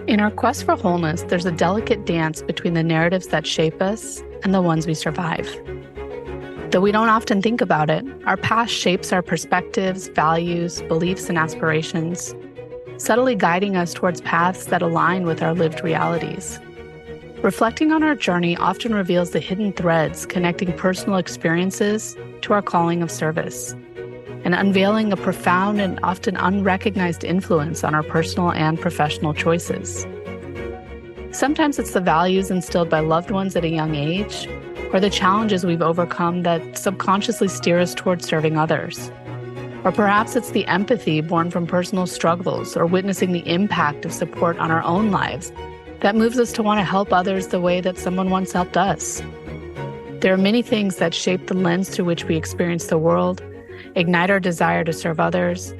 In our quest for wholeness, there's a delicate dance between the narratives that shape us and the ones we survive. Though we don't often think about it, our past shapes our perspectives, values, beliefs, and aspirations, subtly guiding us towards paths that align with our lived realities. Reflecting on our journey often reveals the hidden threads connecting personal experiences to our calling of service, and unveiling a profound and often unrecognized influence on our personal and professional choices. Sometimes it's the values instilled by loved ones at a young age, or the challenges we've overcome that subconsciously steer us towards serving others. Or perhaps it's the empathy born from personal struggles or witnessing the impact of support on our own lives that moves us to want to help others the way that someone once helped us. There are many things that shape the lens through which we experience the world, ignite our desire to serve others,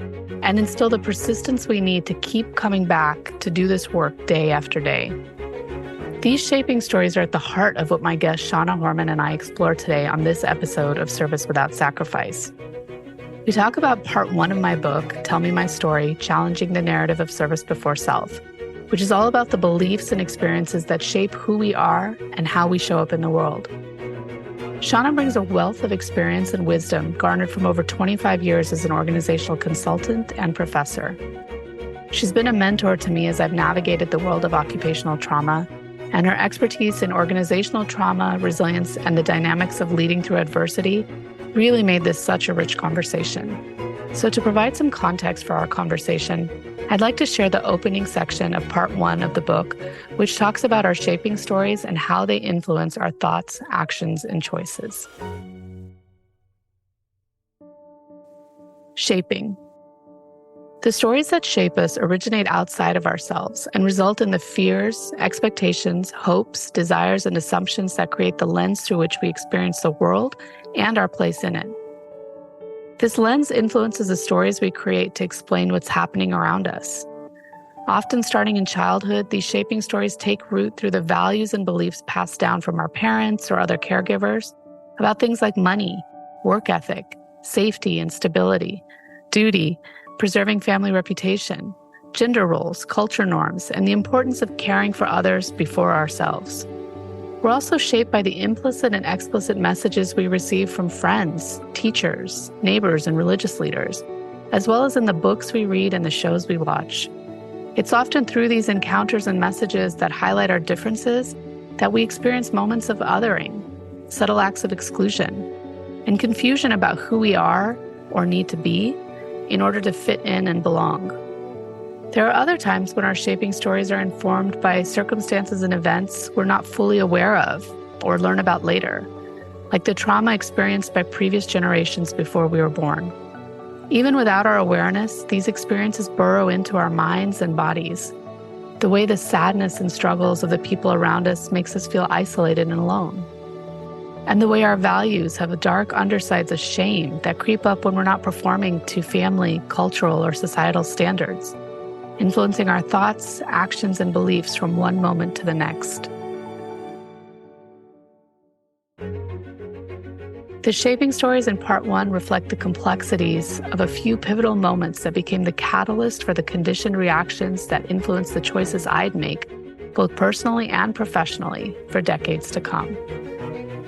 and instill the persistence we need to keep coming back to do this work day after day. These shaping stories are at the heart of what my guest Shana Hormann and I explore today on this episode of Service Without Sacrifice. We talk about part 1 of my book, Tell Me My Story, Challenging the Narrative of Service Before Self, which is all about the beliefs and experiences that shape who we are and how we show up in the world. Shana brings a wealth of experience and wisdom garnered from over 25 years as an organizational consultant and professor. She's been a mentor to me as I've navigated the world of occupational trauma, and her expertise in organizational trauma, resilience, and the dynamics of leading through adversity really made this such a rich conversation. So to provide some context for our conversation, I'd like to share the opening section of part 1 of the book, which talks about our shaping stories and how they influence our thoughts, actions, and choices. Shaping. The stories that shape us originate outside of ourselves and result in the fears, expectations, hopes, desires, and assumptions that create the lens through which we experience the world and our place in it. This lens influences the stories we create to explain what's happening around us. Often starting in childhood, these shaping stories take root through the values and beliefs passed down from our parents or other caregivers about things like money, work ethic, safety and stability, duty, preserving family reputation, gender roles, culture norms, and the importance of caring for others before ourselves. We're also shaped by the implicit and explicit messages we receive from friends, teachers, neighbors, and religious leaders, as well as in the books we read and the shows we watch. It's often through these encounters and messages that highlight our differences that we experience moments of othering, subtle acts of exclusion, and confusion about who we are or need to be in order to fit in and belong. There are other times when our shaping stories are informed by circumstances and events we're not fully aware of or learn about later, like the trauma experienced by previous generations before we were born. Even without our awareness, these experiences burrow into our minds and bodies. The way the sadness and struggles of the people around us makes us feel isolated and alone. And the way our values have dark undersides of shame that creep up when we're not performing to family, cultural, or societal standards, influencing our thoughts, actions, and beliefs from one moment to the next. The shaping stories in part 1 reflect the complexities of a few pivotal moments that became the catalyst for the conditioned reactions that influenced the choices I'd make, both personally and professionally, for decades to come.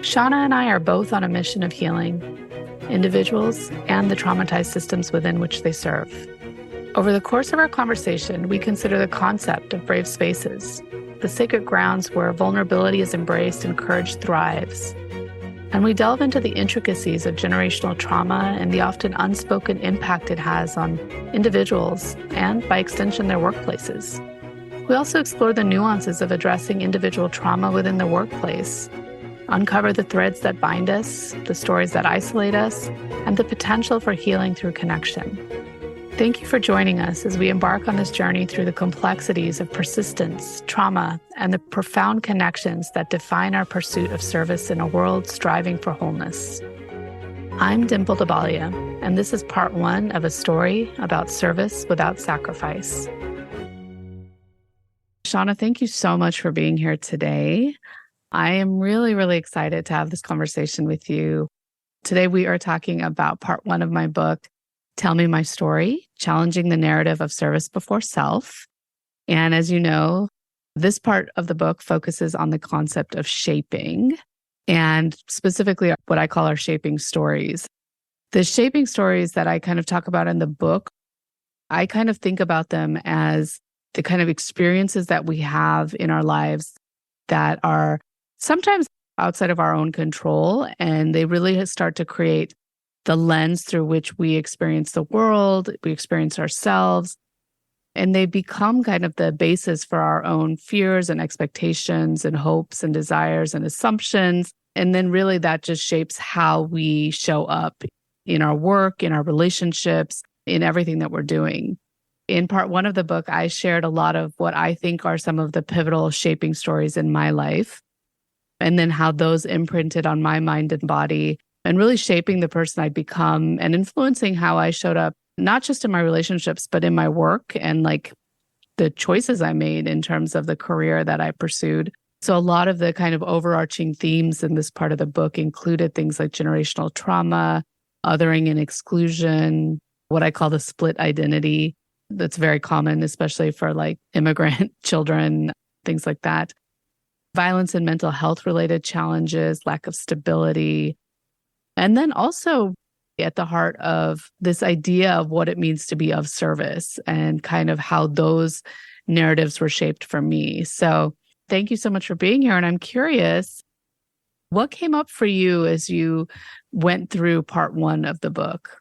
Shana and I are both on a mission of healing individuals and the traumatized systems within which they serve. Over the course of our conversation, we consider the concept of brave spaces, the sacred grounds where vulnerability is embraced and courage thrives. And we delve into the intricacies of generational trauma and the often unspoken impact it has on individuals and, by extension, their workplaces. We also explore the nuances of addressing individual trauma within the workplace, uncover the threads that bind us, the stories that isolate us, and the potential for healing through connection. Thank you for joining us as we embark on this journey through the complexities of persistence, trauma, and the profound connections that define our pursuit of service in a world striving for wholeness. I'm Dimple Dabalia, and this is part 1 of a story about service without sacrifice. Shana, thank you so much for being here today. I am really, really excited to have this conversation with you. Today, we are talking about part 1 of my book, Tell Me My Story, Challenging the Narrative of Service Before Self. And as you know, this part of the book focuses on the concept of shaping and specifically what I call our shaping stories. The shaping stories that I kind of talk about in the book, I kind of think about them as the kind of experiences that we have in our lives that are sometimes outside of our own control. And they really start to create the lens through which we experience the world, we experience ourselves. And they become kind of the basis for our own fears and expectations and hopes and desires and assumptions. And then really that just shapes how we show up in our work, in our relationships, in everything that we're doing. In part one of the book, I shared a lot of what I think are some of the pivotal shaping stories in my life, and then how those imprinted on my mind and body and really shaping the person I'd become and influencing how I showed up, not just in my relationships, but in my work and like the choices I made in terms of the career that I pursued. So a lot of the kind of overarching themes in this part of the book included things like generational trauma, othering and exclusion, what I call the split identity. That's very common, especially for like immigrant children, things like that. Violence and mental health related challenges, lack of stability. And then also at the heart of this idea of what it means to be of service and kind of how those narratives were shaped for me. So thank you so much for being here. And I'm curious, what came up for you as you went through part one of the book?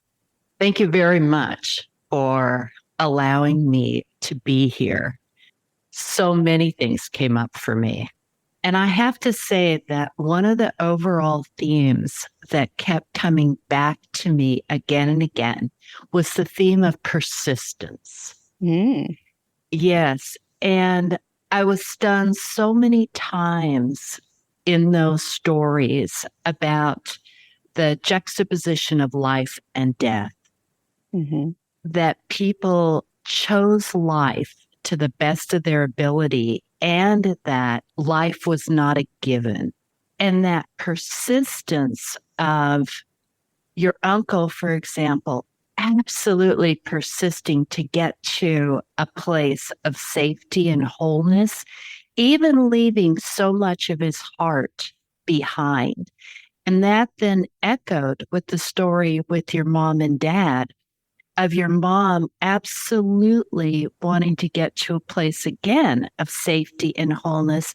Thank you very much for allowing me to be here. So many things came up for me. And I have to say that one of the overall themes that kept coming back to me again and again was the theme of persistence. Yes. And I was stunned so many times in those stories about the juxtaposition of life and death, that people chose life to the best of their ability and that life was not a given. And that persistence of your uncle, for example, absolutely persisting to get to a place of safety and wholeness, even leaving so much of his heart behind. And that then echoed with the story with your mom and dad, of your mom absolutely wanting to get to a place again of safety and wholeness,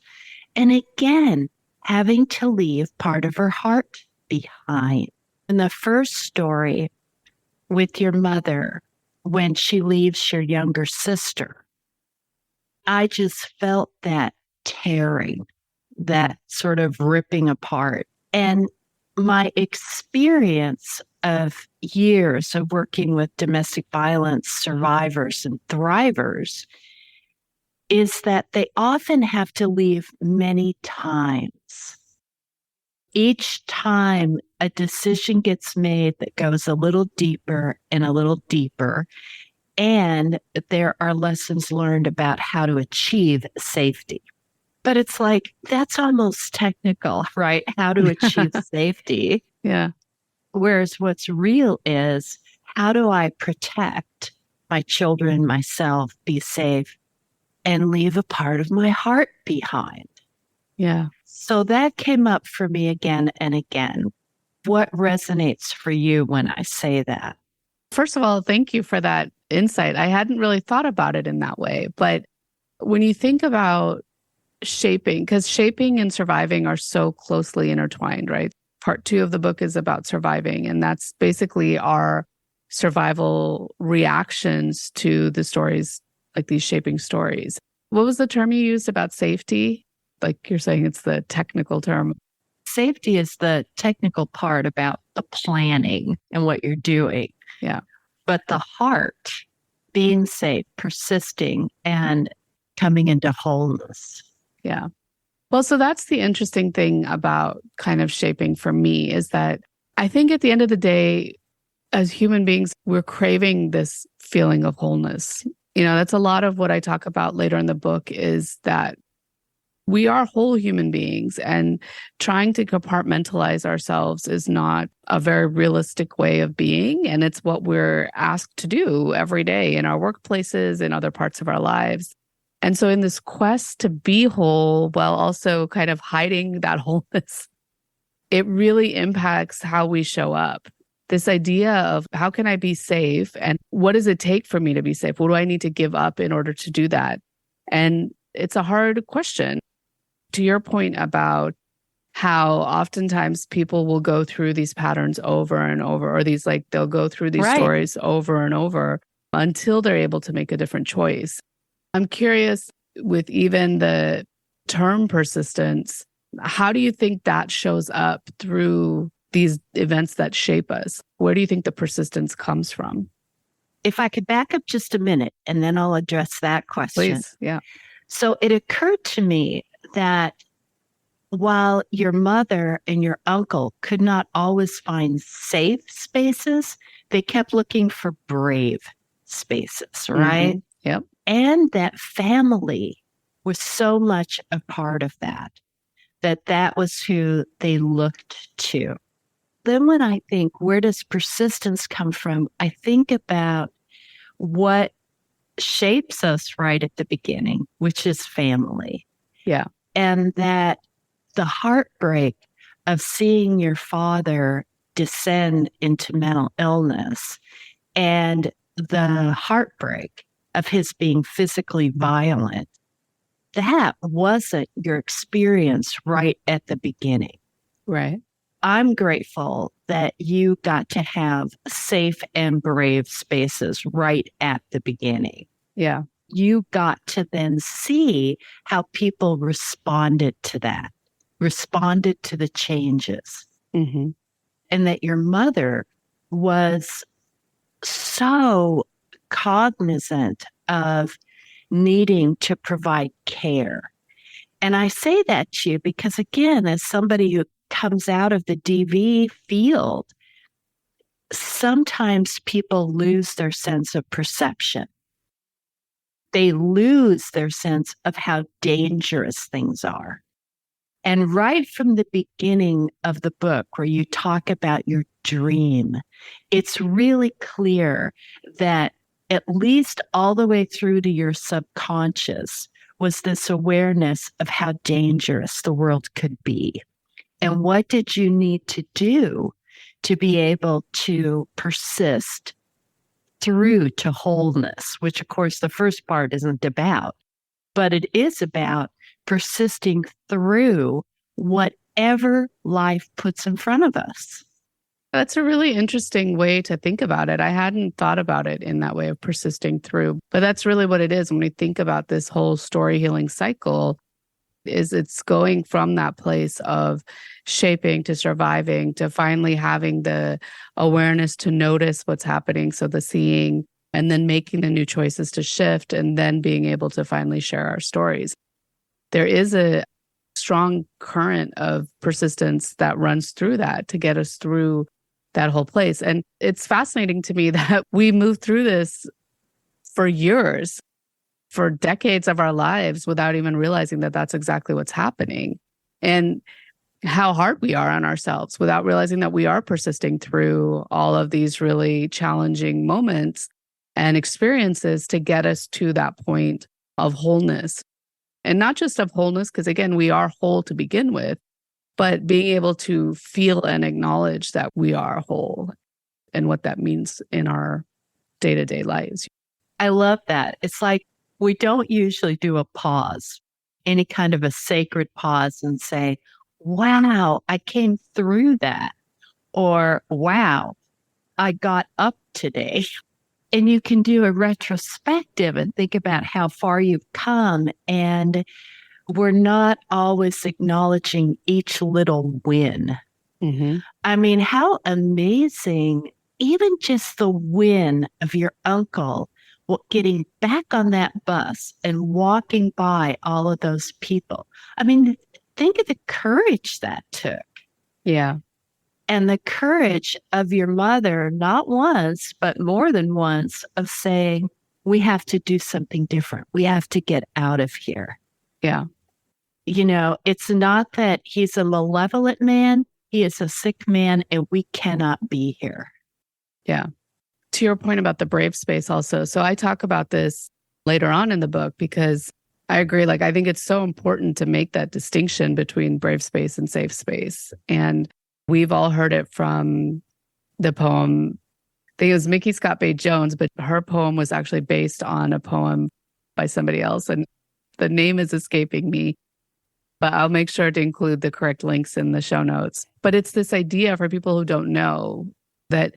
and again, having to leave part of her heart behind. In the first story with your mother, when she leaves your younger sister, I just felt that tearing, that sort of ripping apart. And my experience of years of working with domestic violence survivors and thrivers is that they often have to leave many times. Each time a decision gets made that goes a little deeper and a little deeper, and there are lessons learned about how to achieve safety. But it's like, that's almost technical, right? How to achieve safety. Yeah. Whereas what's real is, how do I protect my children, myself, be safe, and leave a part of my heart behind? Yeah. So that came up for me again and again. What resonates for you when I say that? First of all, thank you for that insight. I hadn't really thought about it in that way. But when you think about shaping, because shaping and surviving are so closely intertwined, right? Part two of the book is about surviving, and that's basically our survival reactions to the stories, like these shaping stories. What was the term you used about safety? Like you're saying it's the technical term. Safety is the technical part about the planning and what you're doing. Yeah. But the heart, being safe, persisting, and coming into wholeness. Yeah. Well, so that's the interesting thing about kind of shaping for me, is that I think at the end of the day, as human beings, we're craving this feeling of wholeness. You know, that's a lot of what I talk about later in the book, is that we are whole human beings, and trying to compartmentalize ourselves is not a very realistic way of being. And it's what we're asked to do every day in our workplaces, in other parts of our lives. And so in this quest to be whole while also kind of hiding that wholeness, it really impacts how we show up. This idea of how can I be safe and what does it take for me to be safe? What do I need to give up in order to do that? And it's a hard question. To your point about how oftentimes people will go through these patterns over and over, or they'll go through these stories over and over until they're able to make a different choice. I'm curious with even the term persistence, how do you think that shows up through these events that shape us? Where do you think the persistence comes from? If I could back up just a minute and then I'll address that question. Please, yeah. So it occurred to me that while your mother and your uncle could not always find safe spaces, they kept looking for brave spaces, right? Mm-hmm. Yep. And that family was so much a part of that was who they looked to. Then when I think, where does persistence come from? I think about what shapes us right at the beginning, which is family. Yeah. And that the heartbreak of seeing your father descend into mental illness and the heartbreak of his being physically violent, that wasn't your experience right at the beginning. Right. I'm grateful that you got to have safe and brave spaces right at the beginning. Yeah. You got to then see how people responded to that, responded to the changes. Mm-hmm. And that your mother was so cognizant of needing to provide care. And I say that to you because, again, as somebody who comes out of the DV field, sometimes people lose their sense of perception. They lose their sense of how dangerous things are. And right from the beginning of the book, where you talk about your dream, it's really clear that at least all the way through to your subconscious was this awareness of how dangerous the world could be. And what did you need to do to be able to persist through to wholeness, which of course the first part isn't about, but it is about persisting through whatever life puts in front of us. That's a really interesting way to think about it. I hadn't thought about it in that way of persisting through, but that's really what it is when we think about this whole story healing cycle. Is it's going from that place of shaping to surviving to finally having the awareness to notice what's happening. So the seeing and then making the new choices to shift and then being able to finally share our stories. There is a strong current of persistence that runs through that to get us through that whole place. And it's fascinating to me that we moved through this for years, for decades of our lives without even realizing that that's exactly what's happening. And how hard we are on ourselves without realizing that we are persisting through all of these really challenging moments and experiences to get us to that point of wholeness. And not just of wholeness, because again, we are whole to begin with, but being able to feel and acknowledge that we are whole and what that means in our day-to-day lives. I love that. It's like we don't usually do a pause, any kind of a sacred pause and say, wow, I came through that. Or, wow, I got up today. And you can do a retrospective and think about how far you've come. And we're not always acknowledging each little win. Mm-hmm. I mean, how amazing, even just the win of your uncle getting back on that bus and walking by all of those people. I mean, think of the courage that took. Yeah. And the courage of your mother, not once, but more than once, of saying, we have to do something different. We have to get out of here. Yeah. You know, it's not that he's a malevolent man. He is a sick man and we cannot be here. Yeah. To your point about the brave space also. So I talk about this later on in the book because I agree. Like, I think it's so important to make that distinction between brave space and safe space. And we've all heard it from the poem. I think it was Mickey Scott Bay Jones, but her poem was actually based on a poem by somebody else. And the name is escaping me, but I'll make sure to include the correct links in the show notes. But it's this idea for people who don't know that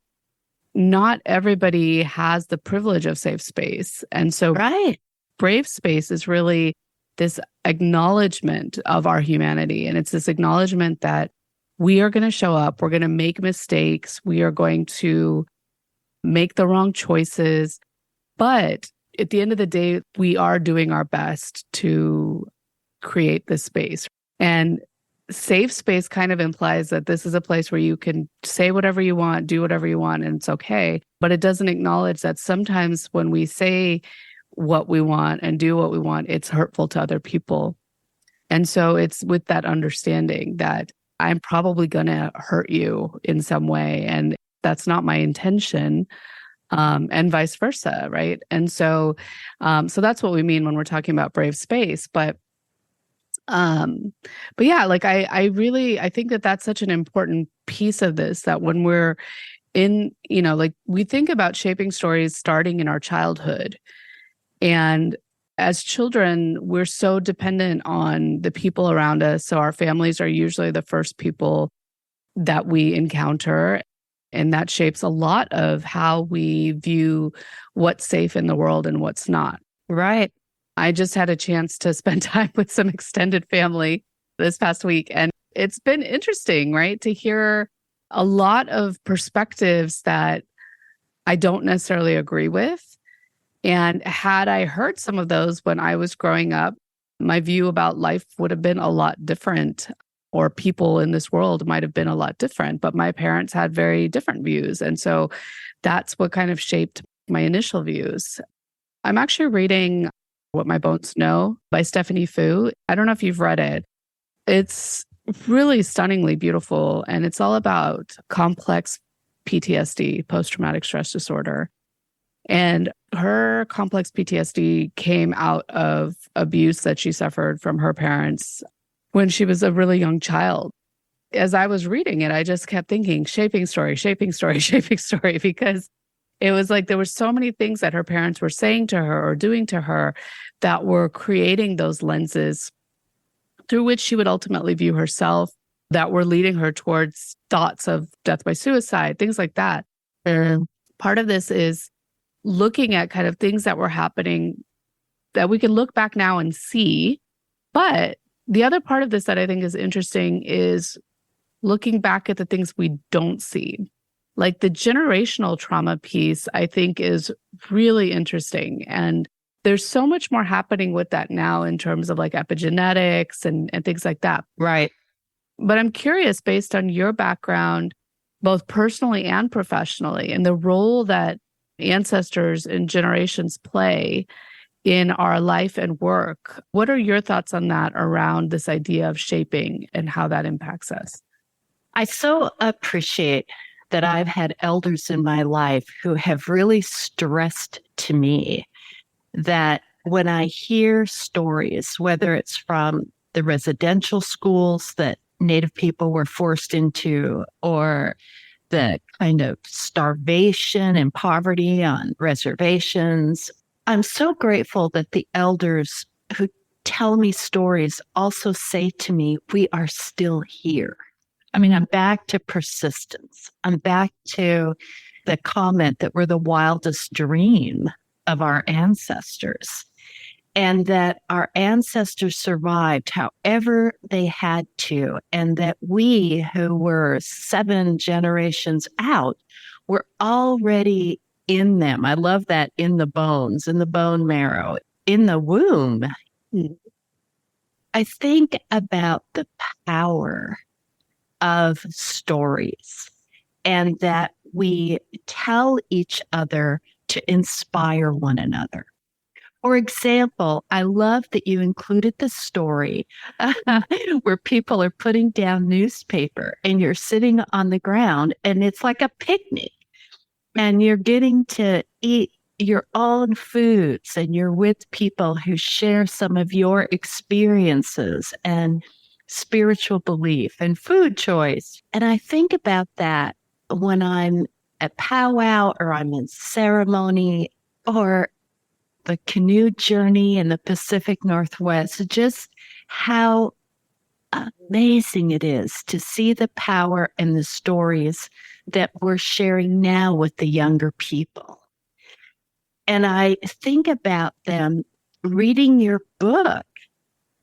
not everybody has the privilege of safe space. And so Right. brave space is really this acknowledgement of our humanity. And it's this acknowledgement that we are going to show up, we're going to make mistakes, we are going to make the wrong choices. But at the end of the day, we are doing our best to create this space. And safe space kind of implies that this is a place where you can say whatever you want, do whatever you want, and it's okay. But it doesn't acknowledge that sometimes when we say what we want and do what we want, it's hurtful to other people. And so it's with that understanding that I'm probably going to hurt you in some way, and that's not my intention, and vice versa, right? And so, so that's what we mean when we're talking about brave space. But yeah, like I really, I think that that's such an important piece of this, that when we're in, like we think about shaping stories starting in our childhood. And as children, we're so dependent on the people around us. So our families are usually the first people that we encounter. And that shapes a lot of how we view what's safe in the world and what's not. Right. I just had a chance to spend time with some extended family this past week. And it's been interesting, right? To hear a lot of perspectives that I don't necessarily agree with. And had I heard some of those when I was growing up, my view about life would have been a lot different, or people in this world might have been a lot different. But my parents had very different views. And so that's what kind of shaped my initial views. I'm actually reading What My Bones Know by Stephanie Fu. I don't know if you've read it. It's really stunningly beautiful. And it's all about complex PTSD, post-traumatic stress disorder. And her complex PTSD came out of abuse that she suffered from her parents when she was a really young child. As I was reading it, I just kept thinking, shaping story, shaping story, shaping story, because it was like there were so many things that her parents were saying to her or doing to her that were creating those lenses through which she would ultimately view herself, that were leading her towards thoughts of death by suicide, things like that. And part of this is looking at kind of things that were happening that we can look back now and see. But the other part of this that I think is interesting is looking back at the things we don't see. Like the generational trauma piece, I think is really interesting. And there's so much more happening with that now in terms of like epigenetics and things like that. Right. But I'm curious, based on your background, both personally and professionally, and the role that ancestors and generations play in our life and work. What are your thoughts on that around this idea of shaping and how that impacts us? I so appreciate that I've had elders in my life who have really stressed to me that when I hear stories, whether it's from the residential schools that Native people were forced into, or the kind of starvation and poverty on reservations, I'm so grateful that the elders who tell me stories also say to me, we are still here. I mean, I'm back to persistence. I'm back to the comment that we're the wildest dream of our ancestors, and that our ancestors survived however they had to, and that we, who were 7 generations out, were already in them. I love that, in the bones, in the bone marrow, in the womb. I think about the power of stories, and that we tell each other to inspire one another. For example, I love that you included the story where people are putting down newspaper and you're sitting on the ground and it's like a picnic and you're getting to eat your own foods and you're with people who share some of your experiences and spiritual belief and food choice. And I think about that when I'm at powwow or I'm in ceremony or the canoe journey in the Pacific Northwest, just how amazing it is to see the power and the stories that we're sharing now with the younger people. And I think about them reading your book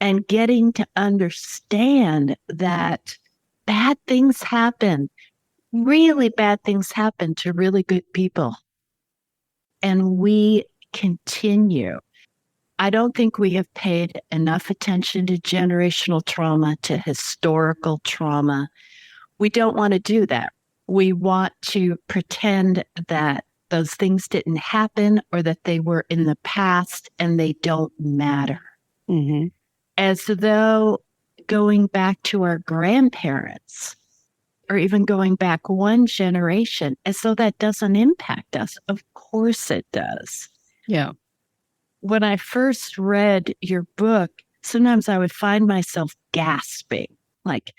and getting to understand that bad things happen, really bad things happen to really good people. And we continue. I don't think we have paid enough attention to generational trauma, to historical trauma. We don't want to do that. We want to pretend that those things didn't happen or that they were in the past and they don't matter. Mm-hmm. As though going back to our grandparents or even going back one generation, as though that doesn't impact us. Of course it does. Yeah. When I first read your book, sometimes I would find myself gasping, like,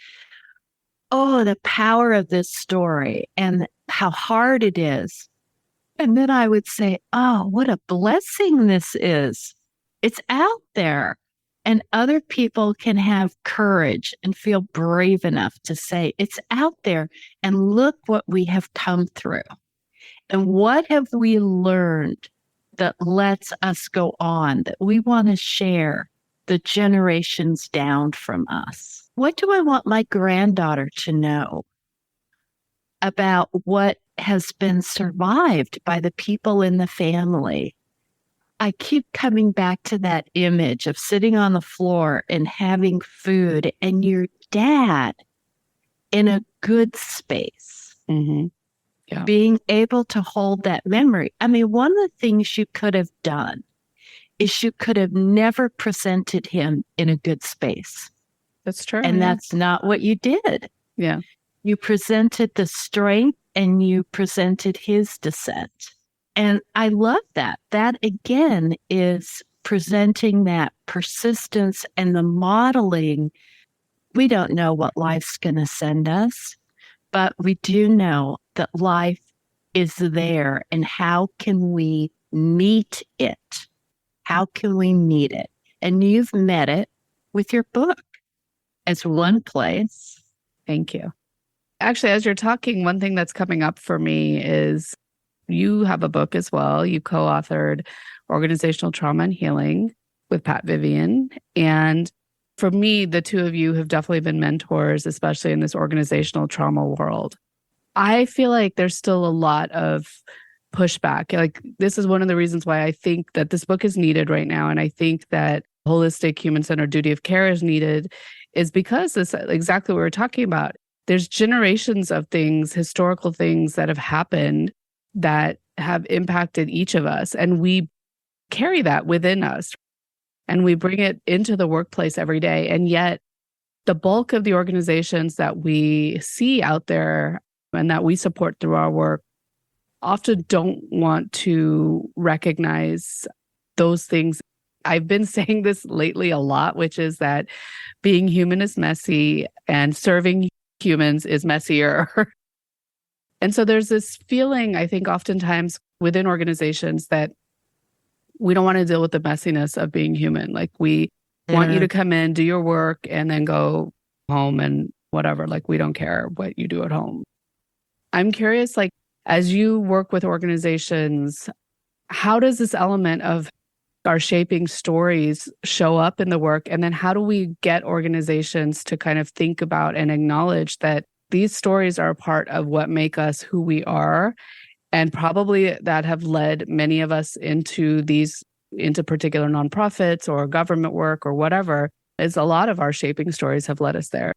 oh, the power of this story and how hard it is. And then I would say, oh, what a blessing this is. It's out there. And other people can have courage and feel brave enough to say, it's out there. And look what we have come through. And what have we learned that lets us go on, that we want to share the generations down from us? What do I want my granddaughter to know about what has been survived by the people in the family? I keep coming back to that image of sitting on the floor and having food and your dad in a good space. Mm-hmm. Yeah. Being able to hold that memory. I mean, one of the things you could have done is you could have never presented him in a good space. That's true. And that's not what you did. Yeah. You presented the strength and you presented his descent. And I love that. That again is presenting that persistence and the modeling. We don't know what life's going to send us, but we do know that life is there. And how can we meet it? How can we meet it? And you've met it with your book as one place. Thank you. Actually, as you're talking, one thing that's coming up for me is you have a book as well. You co-authored Organizational Trauma and Healing with Pat Vivian. And for me, the two of you have definitely been mentors, especially in this organizational trauma world. I feel like there's still a lot of pushback. Like, this is one of the reasons why I think that this book is needed right now. And I think that holistic, human-centered duty of care is needed, is because this exactly what we're talking about. There's generations of things, historical things that have happened that have impacted each of us. And we carry that within us and we bring it into the workplace every day. And yet the bulk of the organizations that we see out there and that we support through our work often don't want to recognize those things. I've been saying this lately a lot, which is that being human is messy and serving humans is messier. And so there's this feeling, I think, oftentimes within organizations that we don't want to deal with the messiness of being human. Like, we want you to come in, do your work, and then go home and whatever. Like, we don't care what you do at home. I'm curious, like, as you work with organizations, how does this element of our shaping stories show up in the work? And then how do we get organizations to kind of think about and acknowledge that these stories are a part of what make us who we are, and probably that have led many of us into particular nonprofits or government work or whatever, is a lot of our shaping stories have led us there.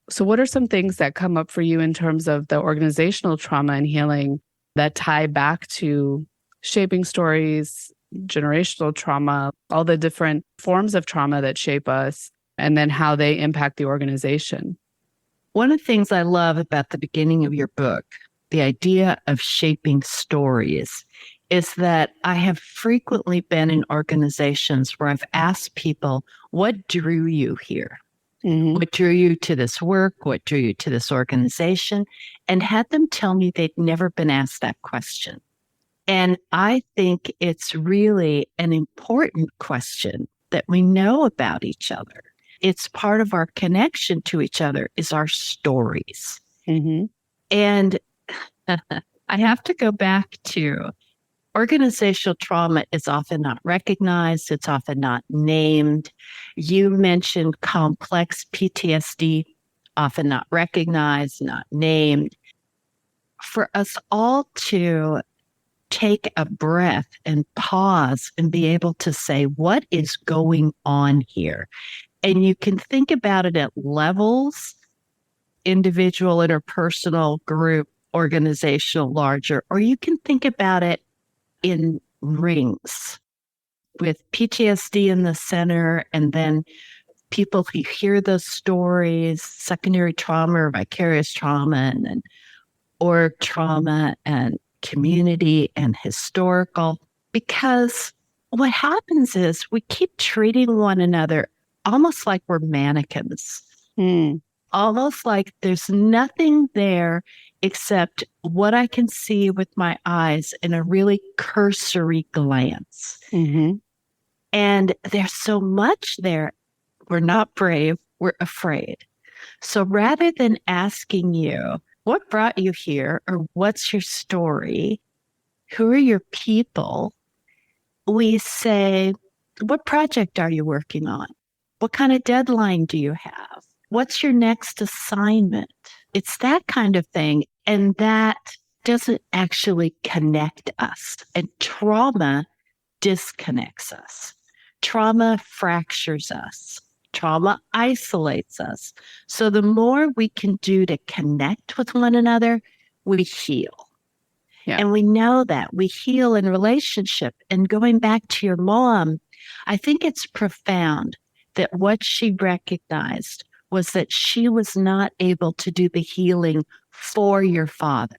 So what are some things that come up for you in terms of the organizational trauma and healing that tie back to shaping stories, generational trauma, all the different forms of trauma that shape us, and then how they impact the organization? One of the things I love about the beginning of your book, the idea of shaping stories, is that I have frequently been in organizations where I've asked people, what drew you here? Mm-hmm. What drew you to this work? What drew you to this organization? And had them tell me they'd never been asked that question. And I think it's really an important question that we know about each other. It's part of our connection to each other is our stories. Mm-hmm. And I have to go back to organizational trauma is often not recognized. It's often not named. You mentioned complex PTSD, often not recognized, not named. For us all to take a breath and pause and be able to say, what is going on here? And you can think about it at levels, individual, interpersonal, group, organizational, larger, or you can think about it in rings with PTSD in the center, and then people who hear those stories, secondary trauma or vicarious trauma, and then org trauma and community and historical. Because what happens is we keep treating one another almost like we're mannequins, almost like there's nothing there except what I can see with my eyes in a really cursory glance. Mm-hmm. And there's so much there. We're not brave, we're afraid. So rather than asking you, what brought you here or what's your story? Who are your people? We say, what project are you working on? What kind of deadline do you have? What's your next assignment? It's that kind of thing. And that doesn't actually connect us. And trauma disconnects us. Trauma fractures us. Trauma isolates us. So the more we can do to connect with one another, we heal. Yeah. And we know that we heal in relationship. And going back to your mom, I think it's profound that what she recognized was that she was not able to do the healing for your father.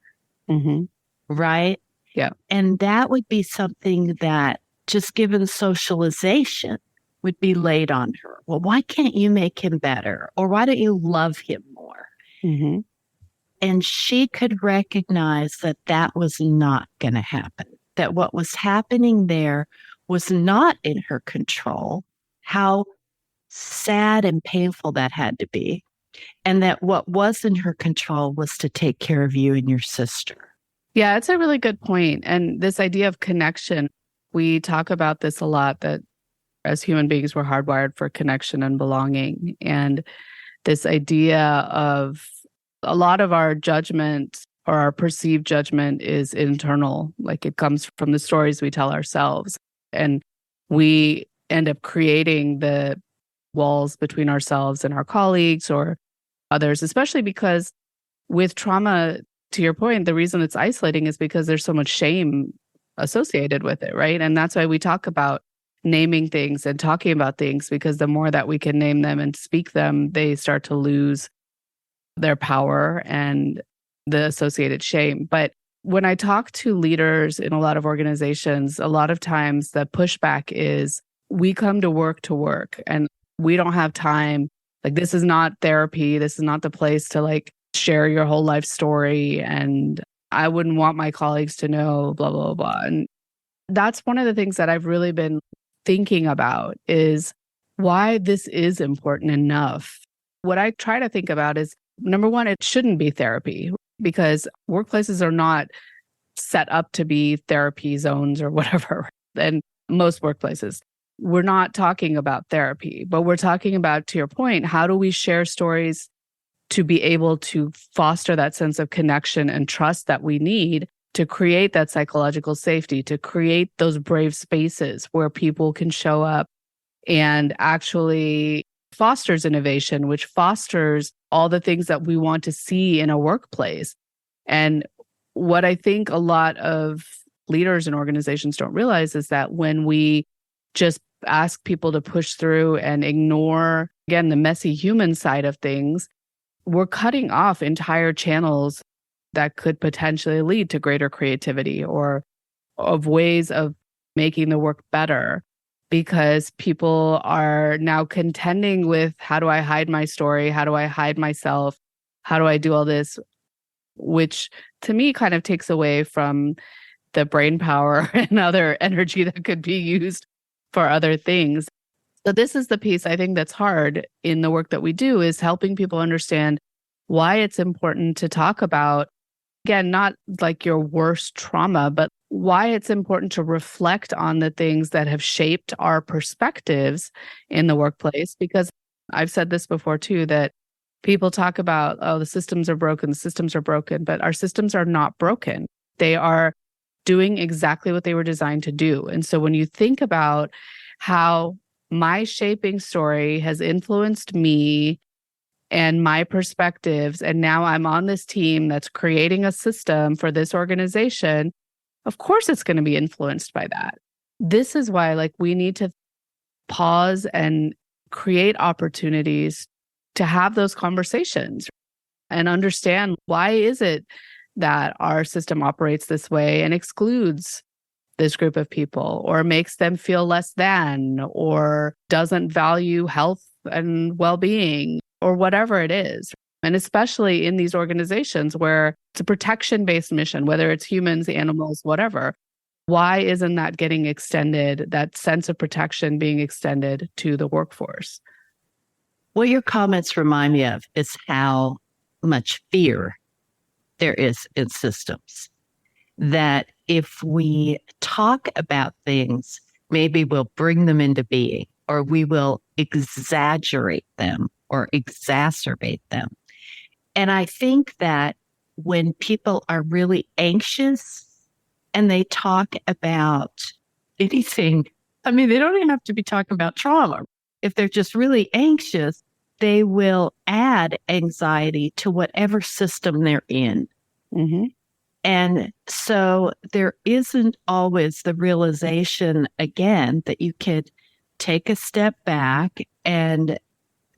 Mm-hmm. Right? Yeah. And that would be something that just given socialization would be laid on her. Well, why can't you make him better? Or why don't you love him more? Mm-hmm. And she could recognize that that was not going to happen, that what was happening there was not in her control, how sad and painful that had to be, and that what was in her control was to take care of you and your sister. Yeah, it's a really good point. And this idea of connection, we talk about this a lot, that as human beings, we're hardwired for connection and belonging. And this idea of a lot of our judgment or our perceived judgment is internal, like it comes from the stories we tell ourselves. And we end up creating the walls between ourselves and our colleagues or others, especially because with trauma, to your point, the reason it's isolating is because there's so much shame associated with it, right? And that's why we talk about naming things and talking about things, because the more that we can name them and speak them, they start to lose their power and the associated shame. But when I talk to leaders in a lot of organizations, a lot of times the pushback is we come to work and we don't have time. Like, this is not therapy. This is not the place to like share your whole life story. And I wouldn't want my colleagues to know, blah, blah, blah. And that's one of the things that I've really been thinking about is why this is important enough. What I try to think about is, number one, it shouldn't be therapy because workplaces are not set up to be therapy zones or whatever. And most workplaces, we're not talking about therapy, but we're talking about, to your point, how do we share stories to be able to foster that sense of connection and trust that we need to create that psychological safety, to create those brave spaces where people can show up and actually fosters innovation, which fosters all the things that we want to see in a workplace. And what I think a lot of leaders and organizations don't realize is that when we just ask people to push through and ignore, again, the messy human side of things, we're cutting off entire channels that could potentially lead to greater creativity or of ways of making the work better, because people are now contending with, how do I hide my story? How do I hide myself? How do I do all this? Which to me kind of takes away from the brain power and other energy that could be used for other things. So this is the piece I think that's hard in the work that we do, is helping people understand why it's important to talk about, again, not like your worst trauma, but why it's important to reflect on the things that have shaped our perspectives in the workplace. Because I've said this before too, that people talk about, oh, the systems are broken, but our systems are not broken. They are doing exactly what they were designed to do. And so when you think about how my shaping story has influenced me and my perspectives, and now I'm on this team that's creating a system for this organization, of course it's going to be influenced by that. This is why, like, we need to pause and create opportunities to have those conversations and understand, why is it that our system operates this way and excludes this group of people, or makes them feel less than, or doesn't value health and well-being, or whatever it is. And especially in these organizations where it's a protection-based mission, whether it's humans, animals, whatever, why isn't that getting extended, that sense of protection being extended to the workforce? What your comments remind me of is how much fear there is in systems. That if we talk about things, maybe we'll bring them into being, or we will exaggerate them or exacerbate them. And I think that when people are really anxious and they talk about anything, I mean, they don't even have to be talking about trauma. If they're just really anxious, they will add anxiety to whatever system they're in. Mm-hmm. And so there isn't always the realization, again, that you could take a step back and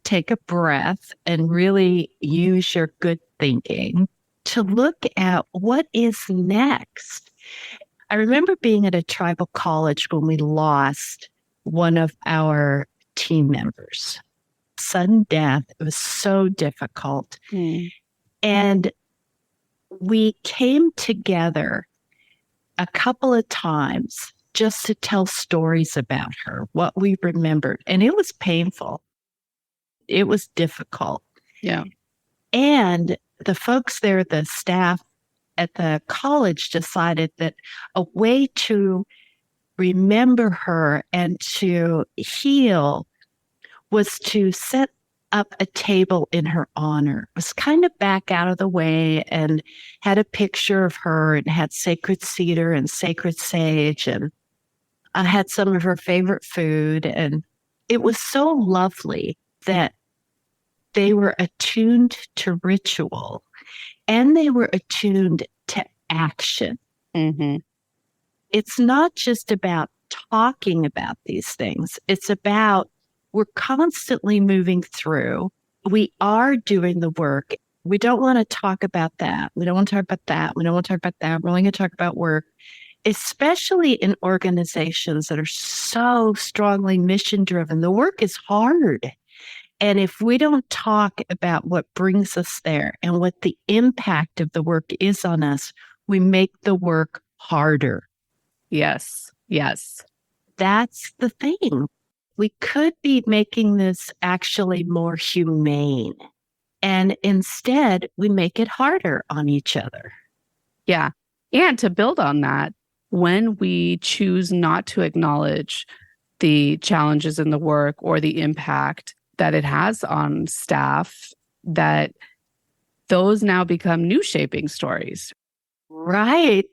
take a breath and really use your good thinking to look at what is next. I remember being at a tribal college when we lost one of our team members. Sudden death. It was so difficult. And we came together a couple of times just to tell stories about her, what we remembered. And it was painful. It was difficult. Yeah. And the folks there, the staff at the college, decided that a way to remember her and to heal was to set up a table in her honor. It was kind of back out of the way and had a picture of her and had sacred cedar and sacred sage. And I had some of her favorite food. And it was so lovely that they were attuned to ritual and they were attuned to action. Mm-hmm. It's not just about talking about these things. It's about, we're constantly moving through. We are doing the work. We don't want to talk about that. We don't want to talk about that. We don't want to talk about that. We're only going to talk about work, especially in organizations that are so strongly mission driven. The work is hard. And if we don't talk about what brings us there and what the impact of the work is on us, we make the work harder. Yes. Yes. That's the thing. We could be making this actually more humane. And instead, we make it harder on each other. Yeah. And to build on that, when we choose not to acknowledge the challenges in the work or the impact that it has on staff, that those now become new shaping stories. Right.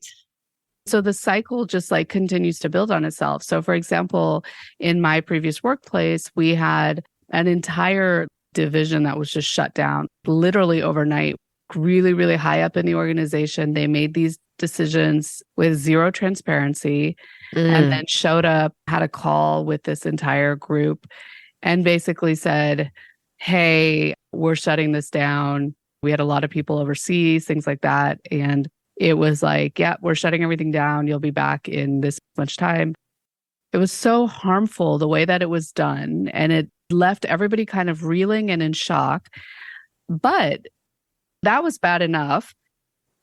So the cycle just like continues to build on itself. So for example, in my previous workplace, we had an entire division that was just shut down literally overnight, really, really high up in the organization. They made these decisions with zero transparency and then showed up, had a call with this entire group and basically said, hey, we're shutting this down. We had a lot of people overseas, things like that. And it was like, yeah, we're shutting everything down. You'll be back in this much time. It was so harmful the way that it was done. And it left everybody kind of reeling and in shock. But that was bad enough.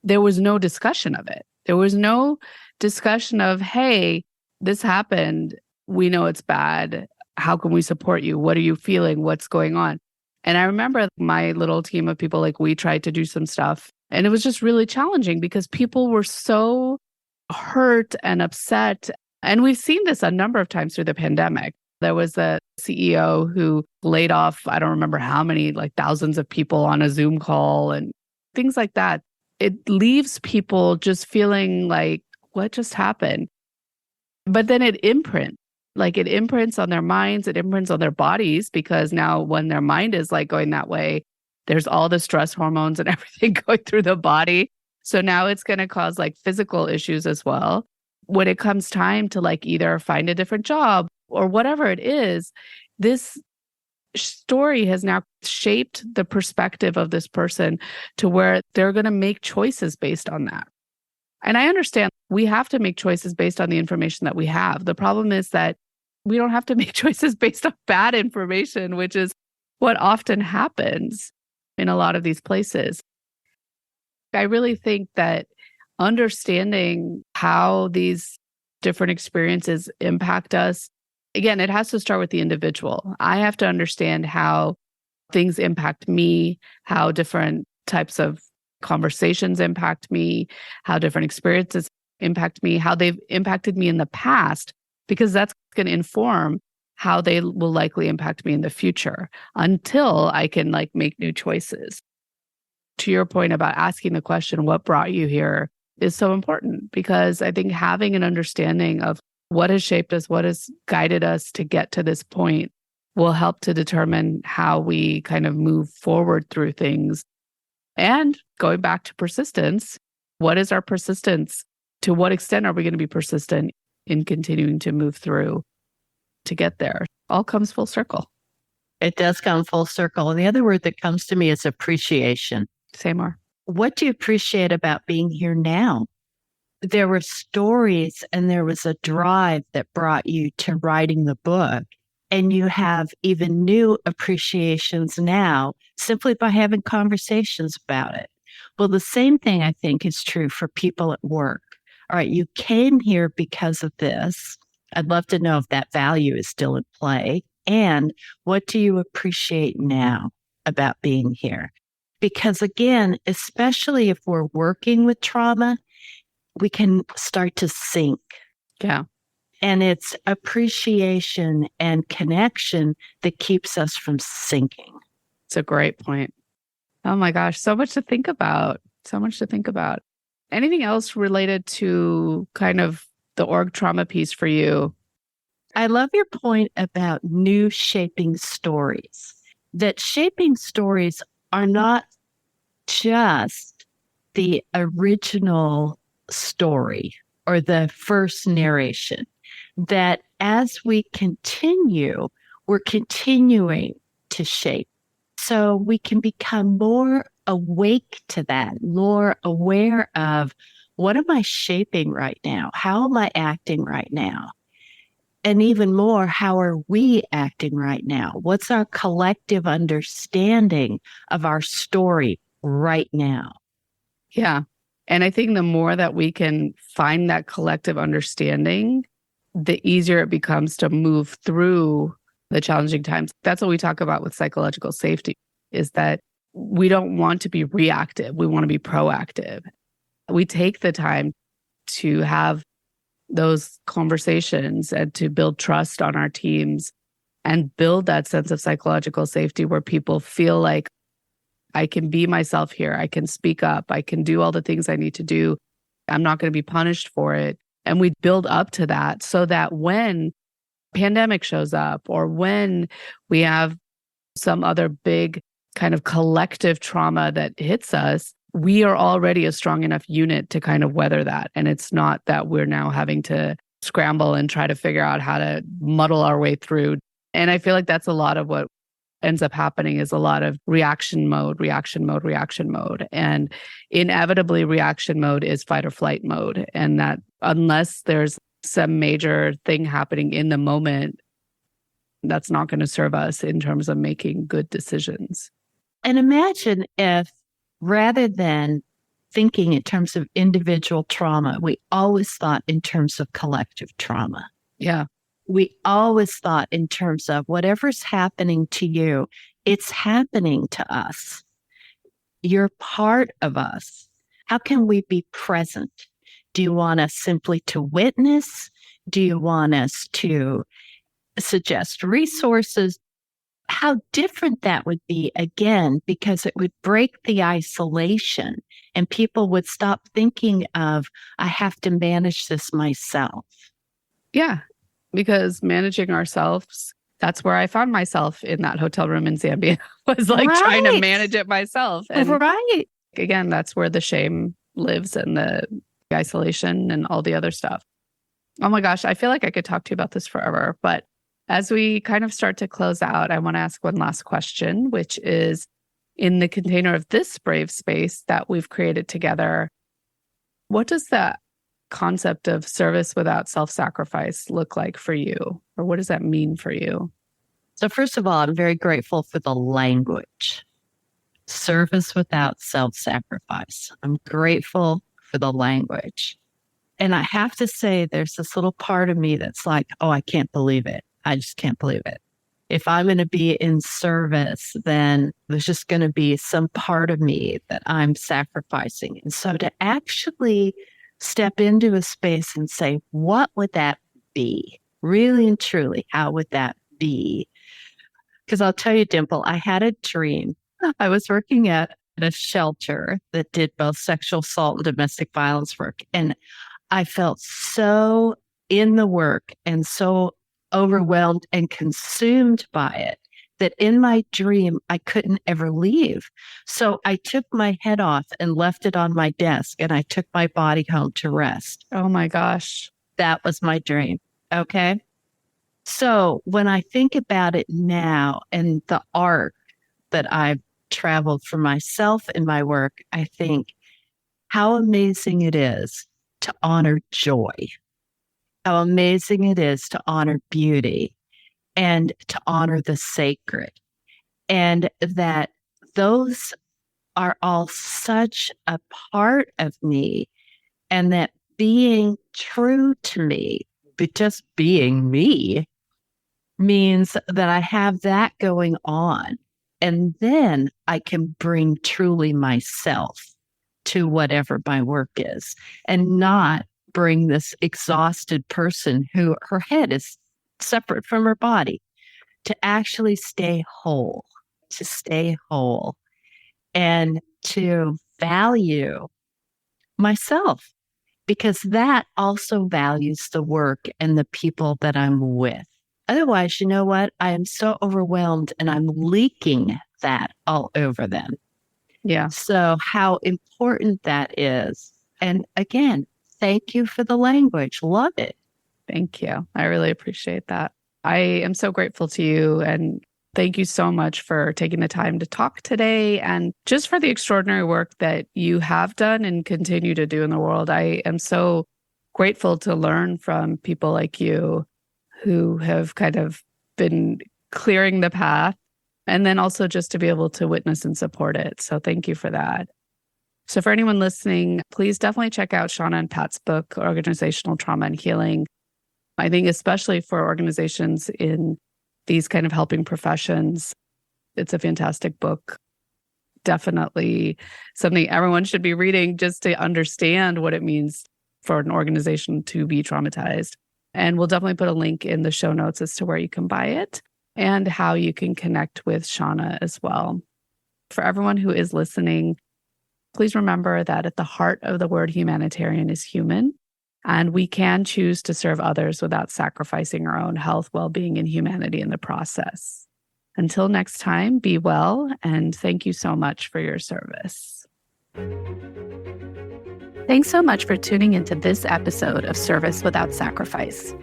There was no discussion of it. There was no discussion of, hey, this happened. We know it's bad. How can we support you? What are you feeling? What's going on? And I remember my little team of people, like we tried to do some stuff. And it was just really challenging because people were so hurt and upset. And we've seen this a number of times through the pandemic. There was a CEO who laid off, I don't remember how many, like thousands of people on a Zoom call and things like that. It leaves people just feeling like, what just happened? But then it imprints on their minds, it imprints on their bodies, because now when their mind is like going that way, there's all the stress hormones and everything going through the body. So now it's going to cause like physical issues as well. When it comes time to like either find a different job or whatever it is, this story has now shaped the perspective of this person to where they're going to make choices based on that. And I understand we have to make choices based on the information that we have. The problem is that we don't have to make choices based on bad information, which is what often happens in a lot of these places. I really think that understanding how these different experiences impact us, again, it has to start with the individual. I have to understand how things impact me, how different types of conversations impact me, how different experiences impact me, how they've impacted me in the past, because that's going to inform how they will likely impact me in the future until I can like make new choices. To your point about asking the question, what brought you here, is so important, because I think having an understanding of what has shaped us, what has guided us to get to this point will help to determine how we kind of move forward through things. And going back to persistence, what is our persistence? To what extent are we going to be persistent in continuing to move through to get there? All comes full circle. It does come full circle. And the other word that comes to me is appreciation. Say more. What do you appreciate about being here now? There were stories and there was a drive that brought you to writing the book. And you have even new appreciations now simply by having conversations about it. Well, the same thing I think is true for people at work. All right, you came here because of this. I'd love to know if that value is still in play. And what do you appreciate now about being here? Because again, especially if we're working with trauma, we can start to sink. Yeah. And it's appreciation and connection that keeps us from sinking. It's a great point. Oh my gosh, so much to think about. So much to think about. Anything else related to kind of the org trauma piece for you? I love your point about new shaping stories. That shaping stories are not just the original story or the first narration. That as we continue, we're continuing to shape. So we can become more awake to that, more aware of what am I shaping right now? How am I acting right now? And even more, how are we acting right now? What's our collective understanding of our story right now? Yeah. And I think the more that we can find that collective understanding, the easier it becomes to move through the challenging times. That's what we talk about with psychological safety, is that we don't want to be reactive. We want to be proactive. We take the time to have those conversations and to build trust on our teams and build that sense of psychological safety where people feel like I can be myself here. I can speak up. I can do all the things I need to do. I'm not going to be punished for it. And we build up to that so that when pandemic shows up or when we have some other big kind of collective trauma that hits us, we are already a strong enough unit to kind of weather that. And it's not that we're now having to scramble and try to figure out how to muddle our way through. And I feel like that's a lot of what ends up happening is a lot of reaction mode, reaction mode, reaction mode. And inevitably, reaction mode is fight or flight mode. And that unless there's some major thing happening in the moment, that's not going to serve us in terms of making good decisions. And imagine if rather than thinking in terms of individual trauma, we always thought in terms of collective trauma. Yeah. We always thought in terms of whatever's happening to you, it's happening to us. You're part of us. How can we be present? Do you want us simply to witness? Do you want us to suggest resources? How different that would be, again, because it would break the isolation and people would stop thinking of, I have to manage this myself. Yeah, because managing ourselves, that's where I found myself in that hotel room in Zambia, was like trying to manage it myself. And again, that's where the shame lives and the isolation and all the other stuff. Oh my gosh, I feel like I could talk to you about this forever. But as we kind of start to close out, I want to ask one last question, which is, in the container of this brave space that we've created together, what does that concept of service without self-sacrifice look like for you? Or what does that mean for you? So first of all, I'm very grateful for the language. Service without self-sacrifice. I'm grateful for the language. And I have to say, there's this little part of me that's like, oh, I can't believe it. I just can't believe it. If I'm going to be in service, then there's just going to be some part of me that I'm sacrificing. And so to actually step into a space and say, what would that be? Really and truly, how would that be? Because I'll tell you, Dimple, I had a dream. I was working at a shelter that did both sexual assault and domestic violence work. And I felt so in the work and so overwhelmed and consumed by it that in my dream, I couldn't ever leave. So I took my head off and left it on my desk, and I took my body home to rest. Oh my gosh. That was my dream. Okay. So when I think about it now and the arc that I've traveled for myself in my work, I think how amazing it is to honor joy. How amazing it is to honor beauty and to honor the sacred. And that those are all such a part of me, and that being true to me, but just being me, means that I have that going on. And then I can bring truly myself to whatever my work is, and not bring this exhausted person who her head is separate from her body, to actually stay whole, and to value myself, because that also values the work and the people that I'm with. Otherwise, you know what? I am so overwhelmed and I'm leaking that all over them. Yeah. So how important that is. And again, thank you for the language. Love it. Thank you. I really appreciate that. I am so grateful to you, and thank you so much for taking the time to talk today, and just for the extraordinary work that you have done and continue to do in the world. I am so grateful to learn from people like you who have kind of been clearing the path, and then also just to be able to witness and support it. So thank you for that. So for anyone listening, please definitely check out Shana and Pat's book, Organizational Trauma and Healing. I think especially for organizations in these kind of helping professions, it's a fantastic book. Definitely something everyone should be reading just to understand what it means for an organization to be traumatized. And we'll definitely put a link in the show notes as to where you can buy it and how you can connect with Shana as well. For everyone who is listening, please remember that at the heart of the word humanitarian is human, and we can choose to serve others without sacrificing our own health, well-being, and humanity in the process. Until next time, be well, and thank you so much for your service. Thanks so much for tuning into this episode of Service Without Sacrifice.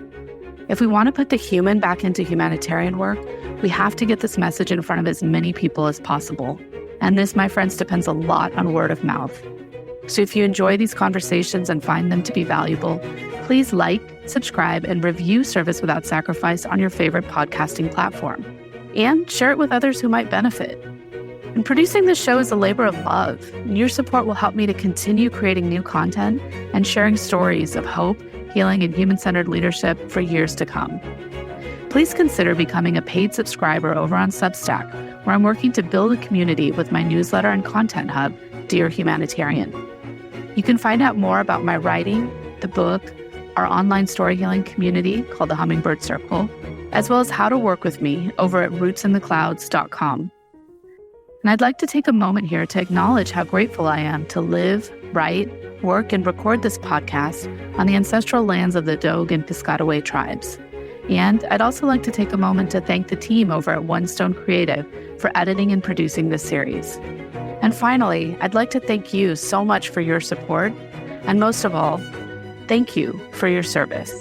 If we want to put the human back into humanitarian work, we have to get this message in front of as many people as possible. And this, my friends, depends a lot on word of mouth. So if you enjoy these conversations and find them to be valuable, please like, subscribe, and review Service Without Sacrifice on your favorite podcasting platform. And share it with others who might benefit. And producing this show is a labor of love, and your support will help me to continue creating new content and sharing stories of hope, healing, and human-centered leadership for years to come. Please consider becoming a paid subscriber over on Substack, where I'm working to build a community with my newsletter and content hub, Dear Humanitarian. You can find out more about my writing, the book, our online story healing community called the Hummingbird Circle, as well as how to work with me over at rootsintheclouds.com. And I'd like to take a moment here to acknowledge how grateful I am to live, write, work, and record this podcast on the ancestral lands of the Dogue and Piscataway tribes. And I'd also like to take a moment to thank the team over at One Stone Creative for editing and producing this series. And finally, I'd like to thank you so much for your support, and most of all, thank you for your service.